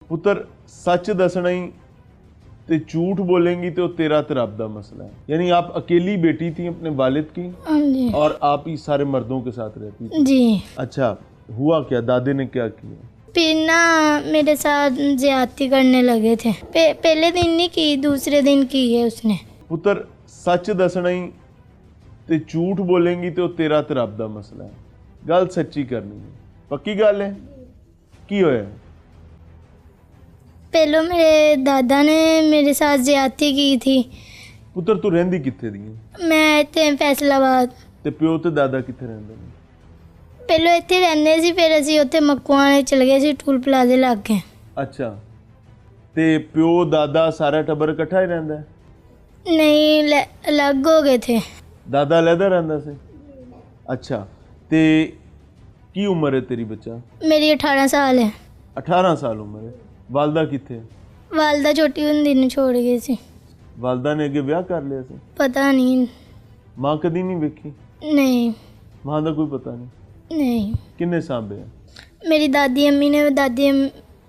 पुत्र सच दसना ही ते झूठ बोलेंगी तो तेरा ते रब दा मसला है। यानी आप अकेली बेटी थी अपने वालिद की जी और आप ही सारे मर्दों के साथ रहती थी। जी। अच्छा, हुआ क्या? दादे ने क्या किया? फिर ना मेरे साथ ज्यादती करने लगे थे। पहले दिन नहीं की, दूसरे दिन की है उसने। पुत्र सच दसना ही ते झूठ बोलेंगी तो तेरा ते रब दा मसला है। गल सच्ची करनी है, पक्की गल है। की होया? पहले मेरे दादा ने मेरे साथ ज्यादती की थी। पुत्र तू रहंदी कित्थे दी है? मैं इत्थे फैसलाबाद। ते प्यो ते दादा कित्थे रहंदे ने? ਪਹਿਲੋਂ ਇੱਥੇ ਰਹਿੰਦੇ ਸੀ, ਫਿਰ ਅਸੀਂ ਉੱਥੇ ਮੱਕੂਆਂ ਨੇ ਚਲੇ ਗਏ ਸੀ, ਟੂਲ ਪਲਾਜ਼ੇ ਲੱਗ ਗਏ। ਅੱਛਾ, ਤੇ ਪਿਓ ਦਾਦਾ ਸਾਰਾ ਟੱਬਰ ਇਕੱਠਾ ਹੀ ਰਹਿੰਦਾ ਹੈ? ਨਹੀਂ, ਅਲੱਗ ਹੋ ਗਏ ਥੇ। ਦਾਦਾ ਅਲੱਗ ਰਹਿੰਦਾ ਸੀ? ਅੱਛਾ, ਤੇ ਕੀ ਉਮਰ ਹੈ ਤੇਰੀ ਬੱਚਾ? ਮੇਰੀ 18 ਸਾਲ ਹੈ। 18 ਸਾਲ ਉਮਰ ਹੈ। ਵਾਲਦਾ ਕਿੱਥੇ ਹੈ? ਵਾਲਦਾ ਛੋਟੀ ਹੁੰਦੀ ਨੂੰ ਛੋੜ ਗਈ ਸੀ। ਵਾਲਦਾ ਨੇ ਅੱਗੇ ਵਿਆਹ ਕਰ ਲਿਆ ਸੀ? ਪਤਾ ਨਹੀਂ। ਮਾਂ ਕਦੀ ਨਹੀਂ ਵੇਖੀ? ਨਹੀਂ ਮਾਂ ਦਾ ਕੋਈ ਪਤਾ ਨਹੀਂ? नहीं। किन्ने सांभे? मेरी दादी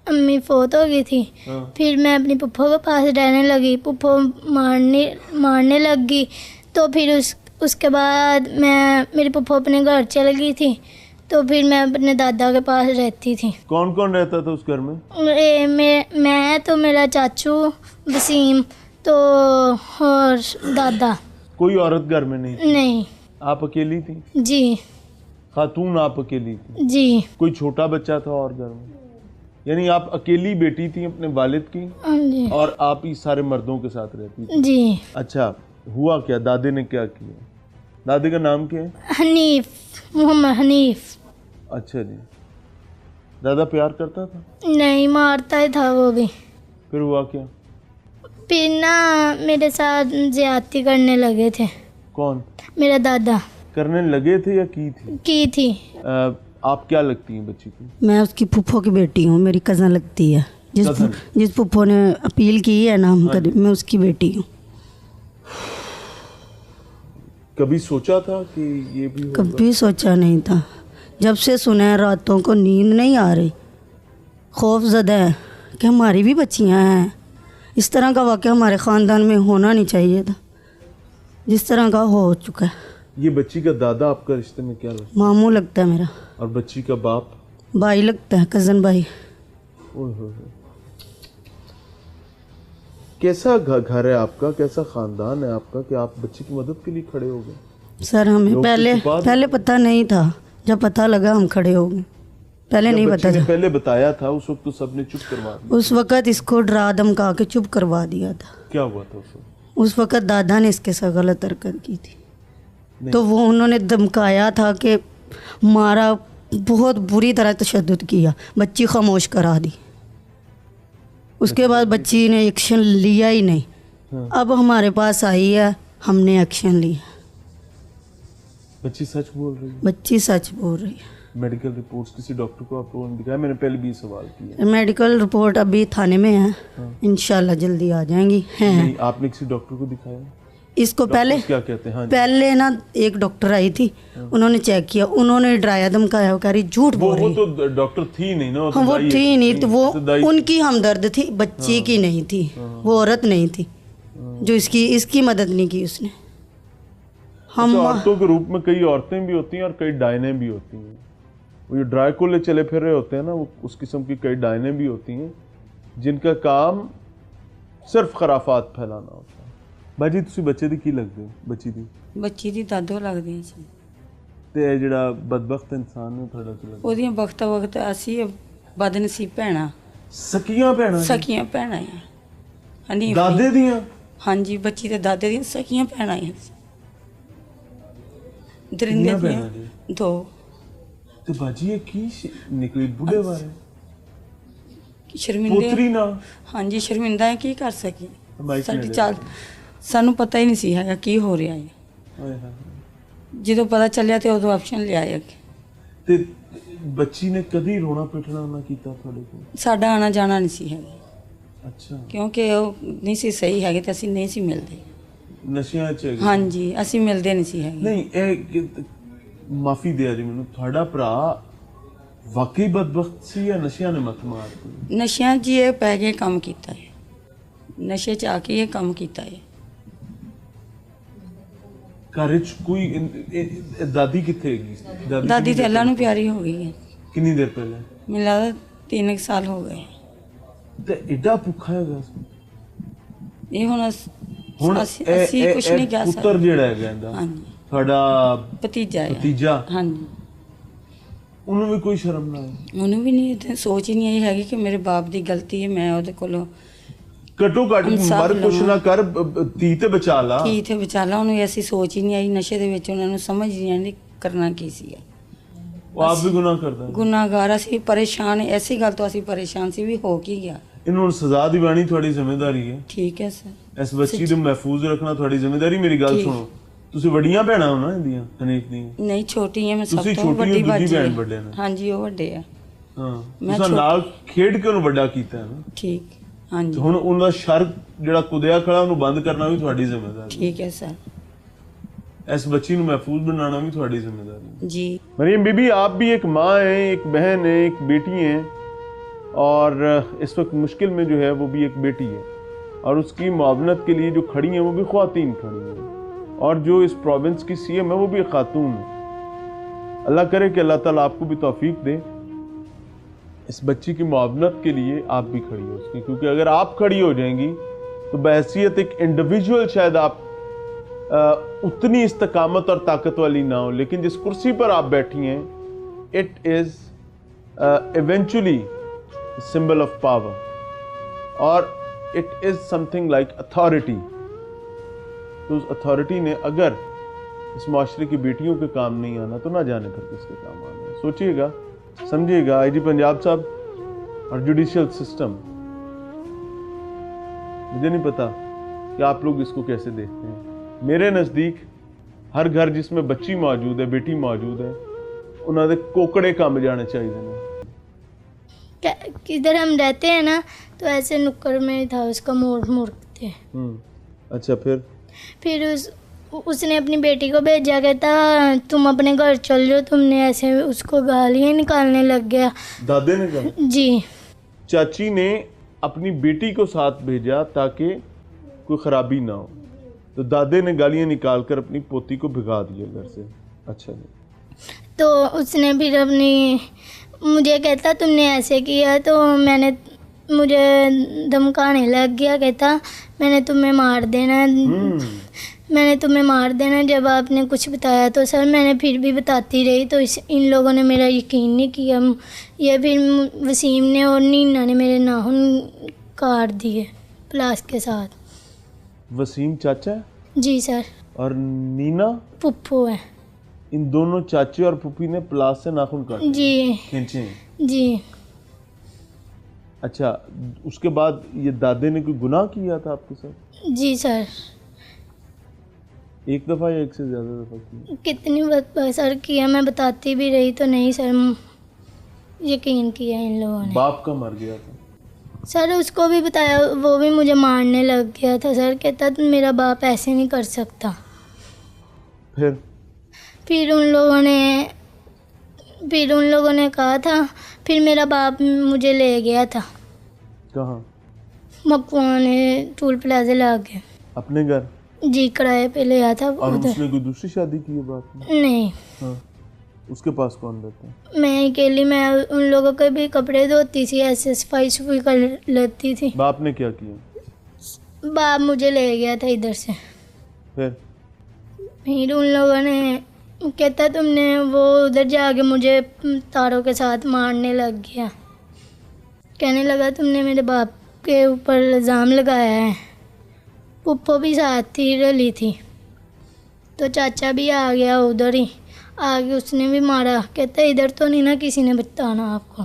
अम्मी फौत हो गई थी। हाँ। फिर मैं अपनी पुप्पो के पास रहने लगी। पुप्पो मारने लग गई, तो फिर उसके बाद मेरी पुप्पो अपने घर चली गई थी, तो फिर मैं अपने दादा के पास रहती थी। कौन कौन रहता था उस घर में? मैं तो मेरा चाचू वसीम तो और दादा। कोई औरत घर में नहीं थी? नहीं। आप अकेली थी? जी खातून आप अकेली थी? जी। कोई छोटा बच्चा था और घर में? यानी आप अकेली बेटी थी अपने वालिद की जी और आप ही सारे मर्दों के साथ रहती थी? जी। अच्छा, हुआ क्या? दादे ने क्या किया? दादे का नाम क्या है? हनीफ, मोहम्मद हनीफ। अच्छा जी। दादा प्यार करता था? नहीं, मारता ही था वो भी। फिर हुआ क्या? फिर ना मेरे साथ ज्यादती करने लगे थे। कौन मेरा दादा। करने लगे थे या की थी। आप क्या लगती हैं बच्ची की? मैं उसकी फूफो की बेटी हूँ, मेरी कज़न लगती है। जिस फूफो ने अपील की है ना, मैं उसकी बेटी हूँ। कभी सोचा था कि ये भी होगा? कभी सोचा नहीं था। जब से सुना है रातों को नींद नहीं आ रही, खौफ ज़दा है कि हमारी भी बच्चियाँ हैं। इस तरह का वाक़या हमारे ख़ानदान में होना नहीं चाहिए था, जिस तरह का हो चुका है। ये बच्ची का दादा आपका रिश्ते में क्या लगता है? मामू लगता है मेरा। और बच्ची का बाप? भाई लगता है, कज़न भाई। ओए होए होए। कैसा घर है आपका, कैसा खानदान है आपका कि आप बच्ची की मदद के लिए खड़े हो गए? सर हमें लोग तो पहले पता नहीं था, जब पता लगा हम खड़े हो गए। पहले नहीं पता था। पहले बताया था उस वक्त तो सबने चुप करवा दिया? उस वक़्त इसको डरा धमका के चुप करवा दिया था। क्या हुआ था उस वक्त? उस वक़्त दादा ने इसके साथ गलत हरकत की थी, तो वो उन्होंने धमकाया था कि मारा, बहुत बुरी तरह तशद्दुद किया, बच्ची खामोश करा दी। उसके बाद बच्ची ने एक्शन लिया ही नहीं। हाँ। अब हमारे पास आई है, हमने एक्शन लिया। बच्ची सच बोल रही है? बच्ची सच बोल रही है। मेडिकल रिपोर्ट्स किसी डॉक्टर को आप लोगों ने दिखाया? मैंने पहले भी सवाल किया। मेडिकल रिपोर्ट अभी थाने में है। हाँ। इंशाल्लाह जल्दी आ जाएंगी। हैं नहीं, आपने किसी डॉक्टर को दिखाया? इसको पहले क्या कहते हैं? हाँ जी। पहले ना एक डॉक्टर आई थी, उन्होंने चेक किया, उन्होंने डराया धमकाया, वो कह रही झूठ बोल रही। वो तो डॉक्टर थी नहीं ना? हाँ, वो थी नहीं, तो वो दाई। उनकी हमदर्द थी, बच्ची की नहीं थी। वो औरत नहीं थी जो इसकी मदद नहीं की उसने। हम औरतों के रूप में कई औरतें भी होती हैं और कई डायने भी होती हैं। वो जो ड्राइकोले चले फिर रहे होते हैं ना, वो उस किस्म की कई डायने भी होती हैं जिनका काम सिर्फ खराफात फैलाना होता है। बाजी ਤੁਸੀਂ ਬੱਚੇ ਦੀ ਕੀ ਲੱਗਦੇ ਹੋ? ਬੱਚੀ ਦੀ ਦਾਦੋ ਲੱਗਦੀਆਂ ਸੀ। ਤੇ ਇਹ ਜਿਹੜਾ ਬਦਬਖਤ ਇਨਸਾਨ ਨੇ ਤੁਹਾਡਾ ਕੀ ਲੱਗਦਾ? ਉਹਦੀਆਂ ਵਕਤ ਅਸੀਂ ਬਦਨਸੀਬ ਭੈਣਾਂ, ਸਕੀਆਂ ਭੈਣਾਂ? ਸਕੀਆਂ ਭੈਣਾਂ ਆ। ਹਨੀਫ ਦਾਦੇ ਦੀਆਂ? ਹਾਂਜੀ, ਬੱਚੀ ਤੇ ਦਾਦੇ ਦੀਆਂ ਸਕੀਆਂ ਭੈਣਾਂ ਆ। ਦਰਿੰਦੇ ਕਿੰਨੀਆਂ ਭੈਣਾਂ ਦੀਆਂ ਜੀ? 2। ਤੇ ਬਾਜੀ ਇਹ ਕੀ ਨਿਕਲੀ ਬੁੱਢੇ ਬਾਰੇ? ਸ਼ਰਮਿੰਦੇ ਪੁੱਤਰੀ ਨਾ? ਹਾਂਜੀ, ਸ਼ਰਮਿੰਦਾ ਹੈ, ਕੀ ਕਰ ਸਕੀ। ਮਾਈਕ ਸਾਡੀ ਨੇੜੇ ਚਾਲ ਸਾਨੂੰ ਪਤਾ ਹੀ ਨਹੀਂ ਸੀ ਹੈਗਾ ਕੀ ਹੋ ਰਿਹਾ ਹੈ। ਹਾਏ ਹਾਏ। ਜਦੋਂ ਪਤਾ ਚੱਲਿਆ ਤੇ ਉਦੋਂ ਆਪਸ਼ਨ ਲਿਆਇਆ ਕਿ ਤੇ ਬੱਚੀ ਨੇ ਕਦੀ ਰੋਣਾ ਪਿੱਟਣਾ ਨਾ ਕੀਤਾ ਤੁਹਾਡੇ ਕੋਲ? ਸਾਡਾ ਆਣਾ ਜਾਣਾ ਨਹੀਂ ਸੀ ਹੈਗਾ। ਅੱਛਾ। ਕਿਉਂਕਿ ਉਹ ਨਹੀਂ ਸੀ ਸਹੀ ਹੈਗੇ ਤੇ ਅਸੀਂ ਨਹੀਂ ਸੀ ਮਿਲਦੇ। ਨਸ਼ਿਆਂ 'ਚ ਹੈਗੇ? ਹਾਂਜੀ, ਅਸੀਂ ਮਿਲਦੇ ਨਹੀਂ ਸੀ ਹੈਗੇ। ਨਹੀਂ, ਇਹ ਮਾਫੀ ਦਿਆ ਜੀ ਮੈਨੂੰ, ਤੁਹਾਡਾ ਭਰਾ वाकई बदबख्त सी या नशिया ने मत मार दी? ਨਸ਼ਿਆਂ 'ਚ ਇਹ ਪੈ ਕੇ ਕੰਮ ਕੀਤਾ ਹੈ, ਨਸ਼ੇ 'ਚ ਆ ਕੇ ਇਹ ਕੰਮ ਕੀਤਾ ਹੈ। घर च कोई दादी किथे हैगी? ਦਾਦੀ ਤੇ ਅੱਲਾ ਨੂੰ ਪਿਆਰੀ ਹੋ ਗਈ ਹੈ। कितनी देर पहले? ਮੈਨੂੰ ਲੱਗਦਾ 3 ਸਾਲ ਹੋ ਗਏ। ते एडा भुखा हैगा ਇਹ ਹੁਣ ਹੁਣ ਅਸੀਂ ਕੁਝ ਨਹੀਂ ਕਹਿ ਪੁੱਤਰ ਸਕਦੇ। ਜਿਹੜਾ ਹੈਗਾ ਇਹਦਾ ਹਾਂਜੀ ਤੁਹਾਡਾ ਭਤੀਜਾ ਹੈ। ਭਤੀਜਾ, ਹਾਂਜੀ ਉਹਨੂੰ ਵੀ ਕੋਈ ਸ਼ਰਮ ਨਾ ਆਈ? ਉਹਨੂੰ ਵੀ ਨਹੀਂ ਤੇ ਸੋਚ ਹੀ ਨਹੀਂ ਆਈ ਹੈਗੀ ਕਿ ਮੇਰੇ ਬਾਪ ਦੀ ਗਲਤੀ ਹੈ, ਮੈਂ ਉਹਦੇ ਕੋਲੋਂ ਘੱਟੋ ਘੱਟ ਇਨਸਾਫ਼ ਮਰ ਕੁਛ ਲਵਾਂ। ਨਾ ਕਰ, ਧੀ ਤੇ ਬਚਾ ਲਾ। ਕੀ ਤੇ ਵਿਚਾਲਾ ਉਹਨੂੰ ਐਸੀ ਸੋਚ ਹੀ ਨਹੀਂ ਆਈ। ਨਸ਼ੇ ਦੇ ਵਿੱਚ ਉਹਨਾਂ ਨੂੰ ਸਮਝ ਹੀ ਨਹੀਂ ਕਰਨਾ ਕੀ ਸੀ। ਉਹ ਆਪ ਵੀ ਗੁਨਾਹ ਕਰਦਾ ਹੈ। ਗੁਨਾਹਗਾਰ ਅਸੀਂ ਪਰੇਸ਼ਾਨ, ਐਸੀ ਗੱਲ ਤੋਂ ਅਸੀਂ ਪਰੇਸ਼ਾਨ ਸੀ ਵੀ ਹੋ ਕੀ ਗਿਆ। ਇਹਨੂੰ ਹੁਣ ਸਜ਼ਾ ਦਿਵਾਣੀ ਤੁਹਾਡੀ ਜ਼ਿੰਮੇਵਾਰੀ ਹੈ। ਠੀਕ ਹੈ ਸਰ। ਇਸ ਬੱਚੀ ਨੂੰ ਮਹਿਫੂਜ਼ ਰੱਖਣਾ ਤੁਹਾਡੀ ਜ਼ਿੰਮੇਵਾਰੀ। ਮੇਰੀ ਗੱਲ ਠੀਕ। ਸੁਣੋ, ਤੁਸੀਂ ਵੱਡੀਆਂ ਭੈਣਾਂ ਹੋ ਨਾ ਇਹਦੀਆਂ, ਹਨੀਫ ਦੀਆਂ? ਨਹੀਂ ਛੋਟੀ ਹੈ ਮੈਂ, ਸਭ ਤੁਸੀਂ ਤੋਂ ਛੋਟੀ ਹੋ, ਵੱਡੀ ਦੂਜੀ ਬਾਜੀ ਭੈਣ ਹੈ। ਵੱਡੇ ਨੇ? ਹਾਂਜੀ ਉਹ ਵੱਡੇ ਆ। ਹਾਂ, ਮੈਂ ਤੁਸੀਂ ਨਾਲ ਖੇਡ ਕੇ ਉਹਨੂੰ ਵੱਡਾ ਕੀਤਾ ਹੈ ਨਾ। ਠੀਕ ਤੇ ਹਾਂਜੀ ਹੁਣ ਉਹਨਾਂ ਦਾ ਸ਼ਰ ਜਿਹੜਾ ਕੁਦਿਆ ਖੜਾ ਉਹਨੂੰ ਬੰਦ ਕਰਨਾ ਵੀ ਤੁਹਾਡੀ ਜ਼ਿੰਮੇਵਾਰੀ ਠੀਕ ਹੈ ਸਰ। ਹੈ। इस बच्ची को महफूज बनाना भी थोड़ी जिम्मेदारी है। जी मरियम बीबी, आप भी एक माँ हैं, एक बहन है, एक बेटी हैं, और इस वक्त मुश्किल में जो है वो भी एक बेटी है, और उसकी मुआवनत के लिए जो खड़ी हैं वो भी ख्वातीन खड़ी हैं, और जो इस प्रोविंस की सीएम है वो भी एक खातून है। अल्लाह करे कि अल्लाह ताला आपको भी तौफीक दे इस बच्ची की मुआवनत के लिए आप भी खड़ी हो उसकी, क्योंकि अगर आप खड़ी हो जाएंगी तो बहैसियत एक इंडिविजुअल शायद आप उतनी इस्तकामत और ताकत वाली ना हो, लेकिन जिस कुर्सी पर आप बैठी हैं it is eventually symbol of power, और it is something like authority. तो उस अथॉरिटी ने अगर इस माशरे की बेटियों के काम नहीं आना तो ना जाने फिर किसके काम आना है। सोचिएगा, समझिएगा। आईजी पंजाब साहब और जुडिशियल सिस्टम, मुझे नहीं पता कि आप लोग इसको कैसे देखते हैं। मेरे नज़दीक हर घर जिसमें बच्ची मौजूद है, बेटी मौजूद है, उन्होंने कोकड़े काम जाने चाहिए ने। किधर हम रहते हैं ना, तो ऐसे नुक्कड़ में था उसका मोड़ थे। अच्छा, फिर उसने अपनी बेटी को भेजा, कहता तुम अपने घर चल जाओ, तुमने ऐसे उसको गालियाँ निकालने लग गया। दादे ने कहा? जी। चाची ने अपनी बेटी को साथ भेजा ताकि कोई खराबी ना हो, तो दादे ने गालियाँ निकाल कर अपनी पोती को भिगा दिया घर से। अच्छा जी। तो उसने फिर मुझे कहता तुमने ऐसे किया, तो मुझे धमकाने लग गया, कहता मैंने तुम्हें मार देना, मैंने तुम्हें मार देना जब आपने कुछ बताया। तो सर मैंने फिर भी बताती रही, तो इन लोगों ने मेरा यकीन नहीं किया। ये फिर वसीम ने और नीना ने मेरे नाखून काट दिए प्लास के साथ। वसीम चाचा है? जी सर। और नीना पुप्पू है। इन दोनों चाचे और पुप्पी ने प्लास से नाखून काटे? जी। खींचे हैं? जी। अच्छा, उसके बाद ये दादे ने कोई गुनाह किया था आपके साथ? जी सर। एक दफ़ा या एक से ज़्यादा दफ़ा किया? कितनी बार सर किया, मैं बताती भी रही तो नहीं सर यकीन किया इन लोगों ने। बाप का मर गया था सर, उसको भी बताया, वो भी मुझे मारने लग गया था सर। कहता तुम मेरा बाप ऐसे नहीं कर सकता। फिर उन लोगों ने कहा था, फिर मेरा बाप मुझे ले गया था। कहाँ? मकवाने टूल प्लाजा ला गया। अपने घर? जी, किराए पे ले आया था और उधर। उसने कोई दूसरी शादी की है बाप ने? नहीं। हाँ। उसके पास कौन रहता है? मैं अकेली, मैं उन लोगों के भी कपड़े धोती थी, ऐसे सफाई कर लेती थी। बाप ने क्या किया? बाप मुझे ले गया था इधर से। फिर उन लोगों ने कहता तुमने, वो उधर जाके मुझे तारों के साथ मारने लग गया, कहने लगा तुमने मेरे बाप के ऊपर इल्ज़ाम लगाया है। पुप्पो भी साथ थी, रली थी, तो चाचा भी आ गया उधर ही आगे, उसने भी मारा। कहता इधर तो नहीं ना किसी ने बताना आपको।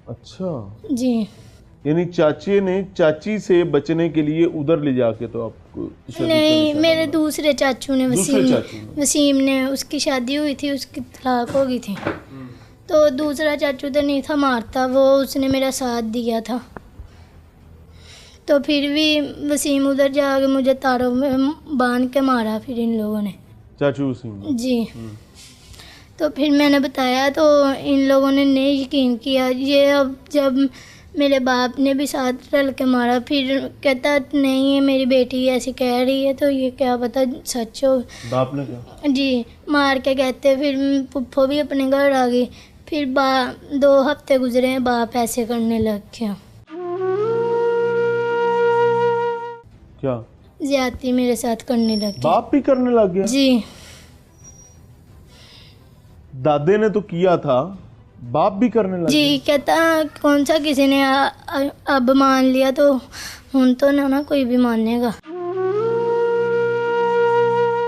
अच्छा जी। यानी चाचे ने चाची से बचने के लिए उधर ले जाके तो आपको नहीं, मेरे दूसरे चाचू ने, दूसरे वसीम ने, उसकी शादी हुई थी, उसकी तलाक हो गई थी, तो दूसरा चाचू तो नहीं था मारता, वो उसने मेरा साथ दिया था। तो फिर भी वसीम उधर जाके मुझे तारों में बांध के मारा फिर इन लोगों ने। चाचू वसीम? जी। तो फिर मैंने बताया तो इन लोगों ने नहीं यकीन किया। ये अब जब मेरे बाप ने भी साथ रल के मारा, फिर कहता नहीं है मेरी बेटी ऐसी कह रही है, तो ये क्या पता सच हो। बाप ने क्या? जी, मार के कहते। फिर पुप्पो भी अपने घर आ गई। फिर 2 हफ्ते गुजरे हैं, बाप ऐसे करने लग गया। क्या ज्यादती मेरे साथ करने लग गया। बाप भी करने लग गया? जी, दादे ने तो किया था, बाप भी करने लग जी कहता कौन सा किसी ने अब मान लिया तो हुन तो ना कोई भी मानेगा।